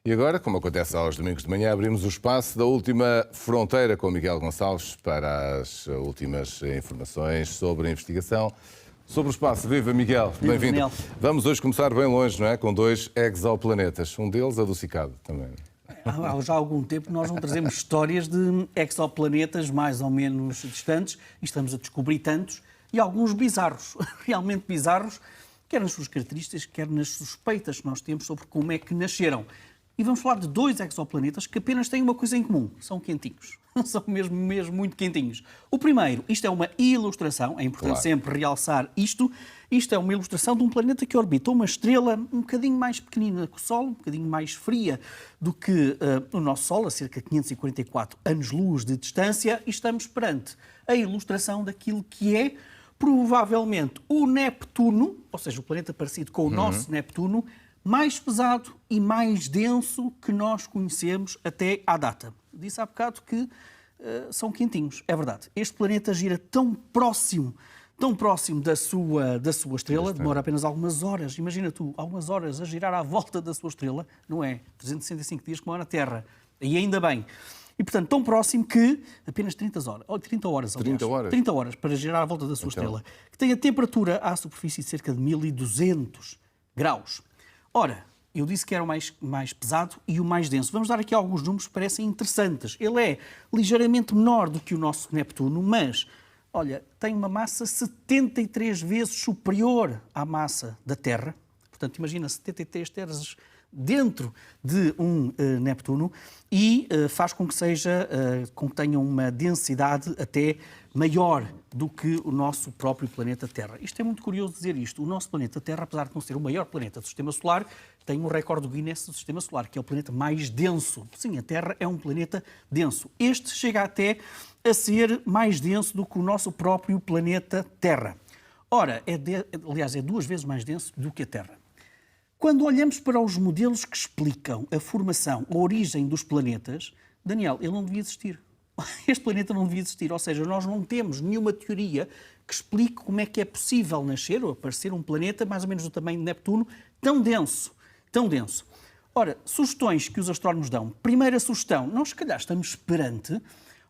E agora, como acontece aos domingos de manhã, abrimos o espaço da última fronteira com o Miguel Gonçalves para as últimas informações sobre a investigação. Sobre o espaço, viva Miguel, bem-vindo. Vamos hoje começar bem longe, não é? Com 2 exoplanetas, um deles adocicado também. Há já algum tempo nós não trazemos histórias de exoplanetas mais ou menos distantes e estamos a descobrir tantos e alguns bizarros, realmente bizarros, quer nas suas características, quer nas suspeitas que nós temos sobre como é que nasceram. E vamos falar de 2 exoplanetas que apenas têm uma coisa em comum, são quentinhos. São mesmo muito quentinhos. O primeiro, isto é uma ilustração, é importante sempre realçar isto. Isto é uma ilustração de um planeta que orbita uma estrela um bocadinho mais pequenina que o Sol, um bocadinho mais fria do que o nosso Sol, a cerca de 544 anos-luz de distância, e estamos perante a ilustração daquilo que é provavelmente o Neptuno, ou seja, o planeta parecido com o nosso Neptuno, mais pesado e mais denso que nós conhecemos até à data. Disse há bocado que são quentinhos, é verdade. Este planeta gira tão próximo da sua estrela, demora apenas algumas horas. Imagina tu, algumas horas a girar à volta da sua estrela, não é? 365 dias como é na Terra. E ainda bem. E, portanto, tão próximo que apenas 30 horas para girar à volta da sua estrela, que tem a temperatura à superfície de cerca de 1200 graus. Ora, eu disse que era o mais pesado e o mais denso. Vamos dar aqui alguns números que parecem interessantes. Ele é ligeiramente menor do que o nosso Neptuno, mas, olha, tem uma massa 73 vezes superior à massa da Terra. Portanto, imagina 73 terras dentro de um Neptuno e faz com que tenha uma densidade até maior do que o nosso próprio planeta Terra. Isto é muito curioso dizer isto. O nosso planeta Terra, apesar de não ser o maior planeta do Sistema Solar, tem um recorde do Guinness do Sistema Solar, que é o planeta mais denso. Sim, a Terra é um planeta denso. Este chega até a ser mais denso do que o nosso próprio planeta Terra. Ora, aliás, é 2 vezes mais denso do que a Terra. Quando olhamos para os modelos que explicam a formação, a origem dos planetas, Daniel, ele não devia existir. Este planeta não devia existir, ou seja, nós não temos nenhuma teoria que explique como é que é possível nascer ou aparecer um planeta mais ou menos do tamanho de Neptuno, tão denso. Ora, sugestões que os astrónomos dão. Primeira sugestão, nós se calhar estamos perante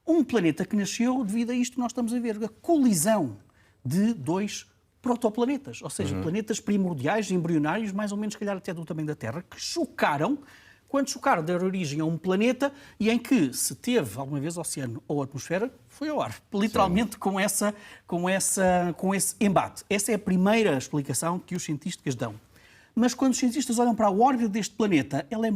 um planeta que nasceu devido a isto que nós estamos a ver, a colisão de 2 protoplanetas, ou seja, planetas primordiais, embrionários, mais ou menos, se calhar, até do tamanho da Terra, que chocaram. Quando chocaram, deram origem a um planeta e em que, se teve alguma vez oceano ou atmosfera, foi ao ar. Literalmente com esse embate. Essa é a primeira explicação que os cientistas dão. Mas quando os cientistas olham para a órbita deste planeta, ela é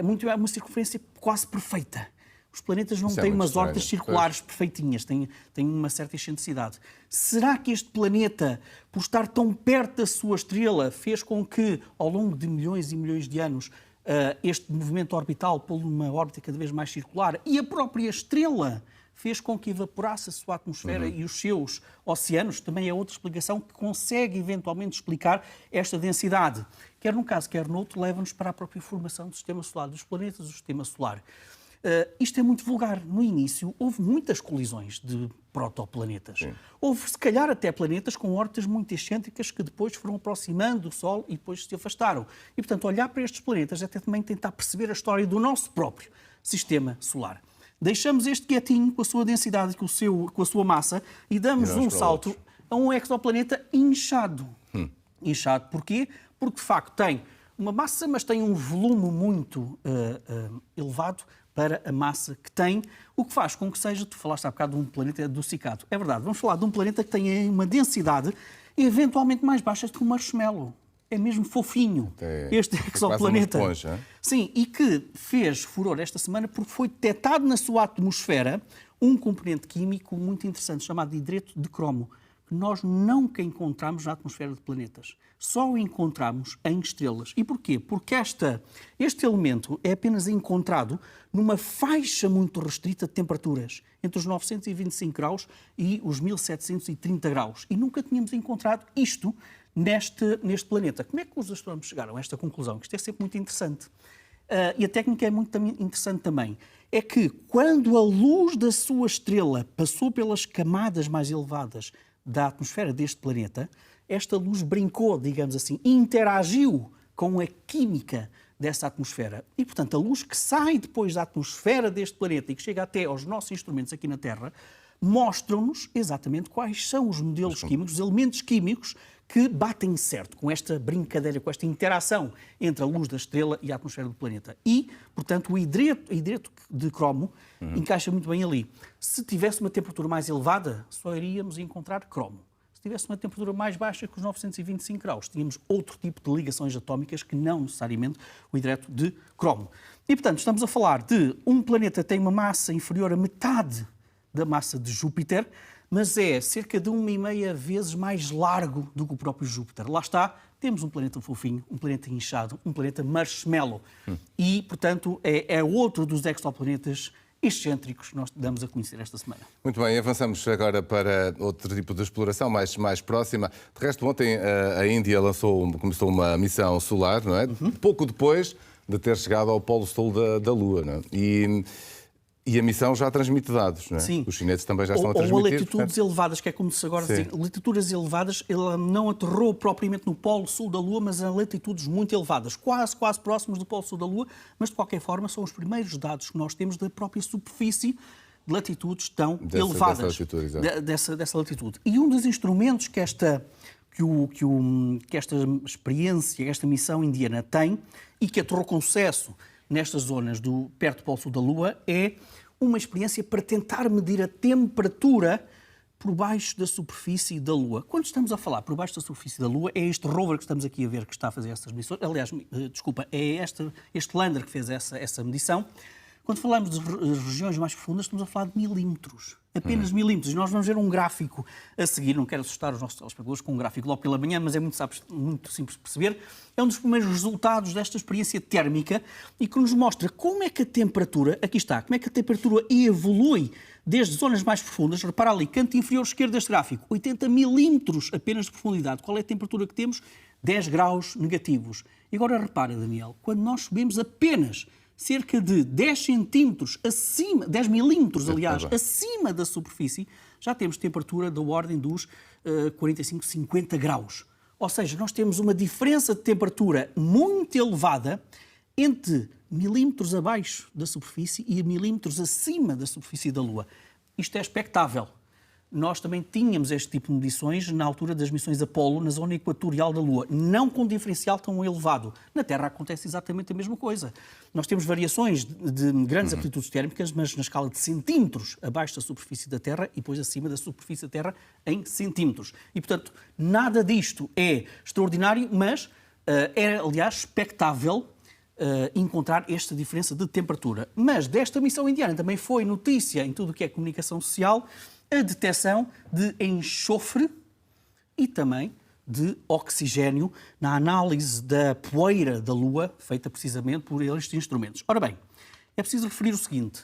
é uma circunferência quase perfeita. Os planetas não têm umas órbitas circulares perfeitinhas, têm uma certa excentricidade. Será que este planeta, por estar tão perto da sua estrela, fez com que, ao longo de milhões e milhões de anos, este movimento orbital pôs uma órbita cada vez mais circular e a própria estrela fez com que evaporasse a sua atmosfera e os seus oceanos? Também é outra explicação que consegue eventualmente explicar esta densidade. Quer num caso, quer no outro, leva-nos para a própria formação do Sistema Solar, dos planetas do Sistema Solar. Isto é muito vulgar. No início, houve muitas colisões de protoplanetas. Houve, se calhar, até planetas com órbitas muito excêntricas que depois foram aproximando do Sol e depois se afastaram. E, portanto, olhar para estes planetas é até também tentar perceber a história do nosso próprio Sistema Solar. Deixamos este quietinho com a sua densidade, com a sua massa, e damos um salto a um exoplaneta inchado. Inchado porquê? Porque, de facto, tem uma massa, mas tem um volume muito elevado para a massa que tem, o que faz com que seja, tu falaste há bocado de um planeta adocicado. É verdade, vamos falar de um planeta que tem uma densidade eventualmente mais baixa do que um marshmallow. É mesmo fofinho, este exoplaneta. Sim, e que fez furor esta semana porque foi detectado na sua atmosfera um componente químico muito interessante, chamado de hidreto de cromo, que nós nunca encontramos na atmosfera de planetas. Só o encontramos em estrelas. E porquê? Porque este elemento é apenas encontrado numa faixa muito restrita de temperaturas, entre os 925 graus e os 1730 graus. E nunca tínhamos encontrado isto neste planeta. Como é que os astrónomos chegaram a esta conclusão? Isto é sempre muito interessante. E a técnica é muito interessante também. É que quando a luz da sua estrela passou pelas camadas mais elevadas da atmosfera deste planeta, esta luz brincou, digamos assim, interagiu com a química dessa atmosfera. E, portanto, a luz que sai depois da atmosfera deste planeta e que chega até aos nossos instrumentos aqui na Terra, mostram-nos exatamente quais são os modelos químicos, os elementos químicos que batem certo com esta brincadeira, com esta interação entre a luz da estrela e a atmosfera do planeta. E, portanto, o hidreto de cromo encaixa muito bem ali. Se tivesse uma temperatura mais elevada, só iríamos encontrar cromo. Se tivesse uma temperatura mais baixa que os 925 graus, tínhamos outro tipo de ligações atómicas que não necessariamente o hidreto de cromo. E, portanto, estamos a falar de um planeta que tem uma massa inferior a metade da massa de Júpiter, mas é cerca de 1,5 vezes mais largo do que o próprio Júpiter. Lá está, temos um planeta fofinho, um planeta inchado, um planeta marshmallow. E, portanto, é outro dos exoplanetas excêntricos que nós damos a conhecer esta semana. Muito bem, avançamos agora para outro tipo de exploração mais próxima. De resto, ontem a Índia começou uma missão solar, não é? Pouco depois de ter chegado ao Polo Sul da Lua, não é? E a missão já transmite dados, não é? Sim. Os chineses também já estão a transmitir. Ou a latitudes elevadas, que é como se agora dizer, latitudes elevadas, ela não aterrou propriamente no Polo Sul da Lua, mas a latitudes muito elevadas, quase próximos do Polo Sul da Lua, mas de qualquer forma são os primeiros dados que nós temos da própria superfície de latitudes tão elevadas. Dessa latitude. E um dos instrumentos que esta experiência, esta missão indiana tem e que aterrou com sucesso nestas zonas perto do Polo Sul da Lua, é uma experiência para tentar medir a temperatura por baixo da superfície da Lua. Quando estamos a falar por baixo da superfície da Lua, é este rover que estamos aqui a ver que está a fazer essas medições. Aliás, é este lander que fez essa medição. Quando falamos de regiões mais profundas, estamos a falar de milímetros. Apenas milímetros. E nós vamos ver um gráfico a seguir. Não quero assustar os nossos telespectadores com um gráfico logo pela manhã, mas é muito simples de perceber. É um dos primeiros resultados desta experiência térmica e que nos mostra como é que a temperatura, aqui está, como é que a temperatura evolui desde zonas mais profundas. Repara ali, canto inferior esquerdo deste gráfico, 80 milímetros apenas de profundidade. Qual é a temperatura que temos? 10 graus negativos. E agora repara, Daniel, quando nós subimos apenas cerca de 10 centímetros acima, 10 milímetros, aliás, acima da superfície, já temos temperatura da ordem dos 45, 50 graus. Ou seja, nós temos uma diferença de temperatura muito elevada entre milímetros abaixo da superfície e milímetros acima da superfície da Lua. Isto é expectável. Nós também tínhamos este tipo de medições na altura das missões Apolo, na zona equatorial da Lua, não com diferencial tão elevado. Na Terra acontece exatamente a mesma coisa. Nós temos variações de grandes amplitudes térmicas, mas na escala de centímetros abaixo da superfície da Terra e depois acima da superfície da Terra em centímetros. E, portanto, nada disto é extraordinário, mas é, aliás, expectável encontrar esta diferença de temperatura. Mas desta missão indiana também foi notícia em tudo o que é comunicação social a detecção de enxofre e também de oxigênio na análise da poeira da Lua, feita precisamente por estes instrumentos. Ora bem, é preciso referir o seguinte: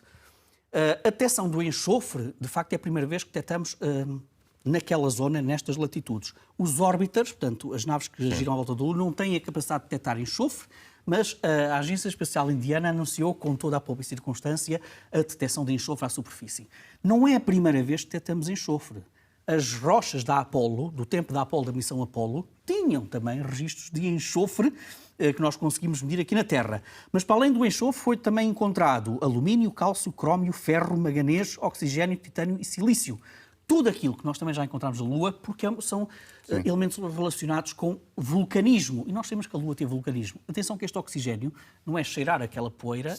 a detecção do enxofre, de facto, é a primeira vez que detectamos naquela zona, nestas latitudes. Os órbiters, portanto, as naves que giram à volta da Lua, não têm a capacidade de detectar enxofre, mas a Agência Espacial Indiana anunciou com toda a pompa e circunstância a detecção de enxofre à superfície. Não é a primeira vez que detectamos enxofre. As rochas da Apolo, do tempo da Apolo, da missão Apolo, tinham também registros de enxofre que nós conseguimos medir aqui na Terra. Mas para além do enxofre foi também encontrado alumínio, cálcio, crómio, ferro, manganês, oxigênio, titânio e silício. Tudo aquilo que nós também já encontramos na Lua, porque são elementos relacionados com vulcanismo. E nós sabemos que a Lua tem vulcanismo. Atenção que este oxigênio não é cheirar aquela poeira.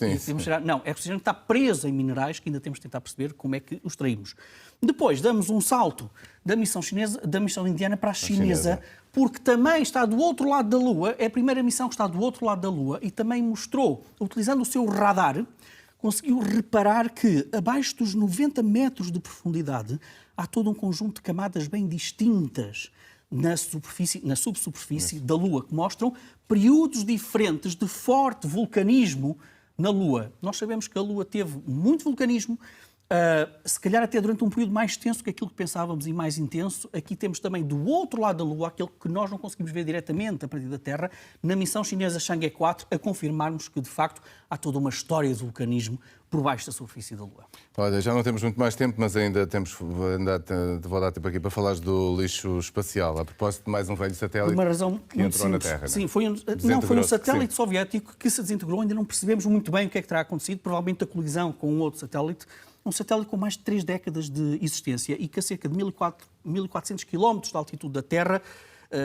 Não, é oxigênio que está preso em minerais que ainda temos de tentar perceber como é que os extraímos. Depois damos um salto da missão indiana para a chinesa, porque também está do outro lado da Lua, é a primeira missão que está do outro lado da Lua e também mostrou, utilizando o seu radar, conseguiu reparar que abaixo dos 90 metros de profundidade há todo um conjunto de camadas bem distintas na subsuperfície da Lua, que mostram períodos diferentes de forte vulcanismo na Lua. Nós sabemos que a Lua teve muito vulcanismo se calhar até durante um período mais extenso que aquilo que pensávamos e mais intenso. Aqui temos também do outro lado da Lua, aquele que nós não conseguimos ver diretamente a partir da Terra, na missão chinesa Chang'e 4, a confirmarmos que, de facto, há toda uma história de vulcanismo por baixo da superfície da Lua. Olha, já não temos muito mais tempo, mas ainda vou dar tempo aqui para falares do lixo espacial, a propósito de mais um velho satélite Por uma razão que muito entrou na simples. Terra. Sim, foi um satélite soviético que se desintegrou, ainda não percebemos muito bem o que é que terá acontecido, provavelmente a colisão com um outro satélite, um satélite com mais de 3 décadas de existência e que a cerca de 1.400 km de altitude da Terra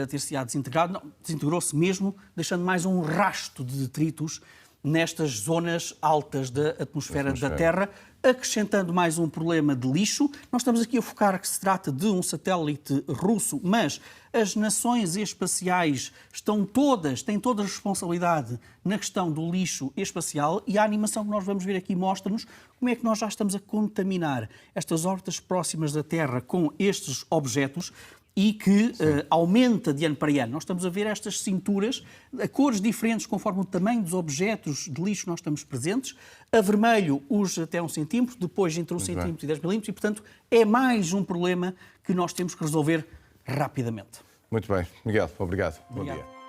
ter-se-á desintegrado. Não, desintegrou-se mesmo, deixando mais um rasto de detritos nestas zonas altas da atmosfera da Terra, acrescentando mais um problema de lixo. Nós estamos aqui a focar que se trata de um satélite russo, mas as nações espaciais têm toda a responsabilidade na questão do lixo espacial e a animação que nós vamos ver aqui mostra-nos como é que nós já estamos a contaminar estas órbitas próximas da Terra com estes objetos e que aumenta de ano para ano. Nós estamos a ver estas cinturas, a cores diferentes conforme o tamanho dos objetos de lixo que nós estamos presentes. A vermelho, os até 1 centímetro, depois entre 1 centímetro e 10 milímetros, e, portanto, é mais um problema que nós temos que resolver rapidamente. Muito bem. Miguel, obrigado. Obrigado. Bom dia.